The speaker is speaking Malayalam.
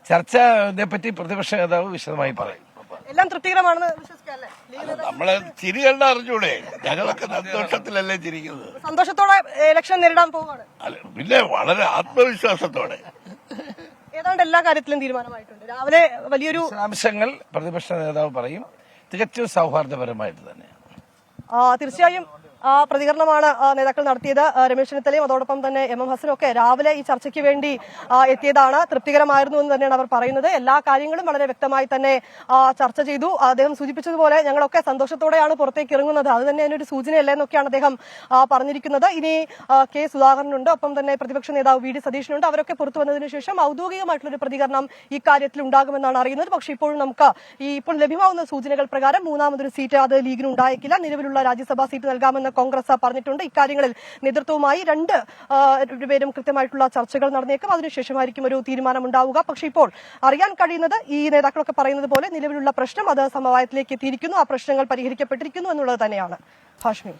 ചർച്ചയെ പറ്റി പ്രതിപക്ഷ നേതാവ് വിശദമായി പറയും. എല്ലാം തൃപ്തികരമാണെന്ന് വിശ്വസിക്കാല്ലേ? നമ്മള് ചിരികണ്ട അറിഞ്ഞൂടെ? ഞങ്ങളൊക്കെ സന്തോഷത്തിലല്ലേ ചിരിക്കുന്നത്. സന്തോഷത്തോടെ ഇലക്ഷൻ നേരിടാൻ പോവുകയാണ്. പിന്നെ വളരെ ആത്മവിശ്വാസത്തോടെ. ഏതാണ്ട് എല്ലാ കാര്യത്തിലും തീരുമാനമായിട്ടുണ്ട്. രാവിലെ വലിയൊരു വിശദാംശങ്ങൾ പ്രതിപക്ഷ നേതാവ് പറയും. തികച്ചും സൗഹാർദ്ദപരമായിട്ട് തന്നെ. തീർച്ചയായും പ്രതികരണമാണ് നേതാക്കൾ നടത്തിയത്. രമേശ് ചെന്നിത്തലയും അതോടൊപ്പം തന്നെ എം ഹസനും ഒക്കെ രാവിലെ ഈ ചർച്ചയ്ക്ക് വേണ്ടി എത്തിയതാണ്. തൃപ്തികരമായിരുന്നു എന്ന് തന്നെയാണ് അവർ പറയുന്നത്. എല്ലാ കാര്യങ്ങളും വളരെ വ്യക്തമായി തന്നെ ചർച്ച ചെയ്തു. അദ്ദേഹം സൂചിപ്പിച്ചതുപോലെ ഞങ്ങളൊക്കെ സന്തോഷത്തോടെയാണ് പുറത്തേക്ക് ഇറങ്ങുന്നത്, അത് തന്നെ അതിനൊരു സൂചനയല്ല എന്നൊക്കെയാണ് അദ്ദേഹം പറഞ്ഞിരിക്കുന്നത്. ഇനി കെ സുധാകരനുണ്ട്, ഒപ്പം തന്നെ പ്രതിപക്ഷ നേതാവ് വി ഡി സതീശനുണ്ട്. അവരൊക്കെ പുറത്തു വന്നതിന് ശേഷം ഔദ്യോഗികമായിട്ടുള്ളൊരു പ്രതികരണം ഇക്കാര്യത്തിൽ ഉണ്ടാകുമെന്നാണ് അറിയുന്നത്. പക്ഷേ ഇപ്പോഴും നമുക്ക് ഇപ്പോൾ ലഭ്യമാവുന്ന സൂചനകൾ പ്രകാരം മൂന്നാമതൊരു സീറ്റ് അത് ലീഗിന് ഉണ്ടായേക്കില്ല. നിലവിലുള്ള രാജ്യസഭാ സീറ്റ് നൽകാമെന്ന് കോൺഗ്രസ് പറഞ്ഞിട്ടുണ്ട്. ഇക്കാര്യങ്ങളിൽ നേതൃത്വവുമായി രണ്ടുപേരും കൃത്യമായിട്ടുള്ള ചർച്ചകൾ നടന്നേക്കും. അതിനുശേഷമായിരിക്കും ഒരു തീരുമാനമുണ്ടാവുക. പക്ഷേ ഇപ്പോൾ അറിയാൻ കഴിയുന്നത് ഈ നേതാക്കളൊക്കെ പറയുന്നത് പോലെ നിലവിലുള്ള പ്രശ്നം അത് സമവായത്തിലേക്ക് എത്തിയിരിക്കുന്നു, ആ പ്രശ്നങ്ങൾ പരിഹരിക്കപ്പെട്ടിരിക്കുന്നു എന്നുള്ളത് തന്നെയാണ്. ഹാഷ്മി.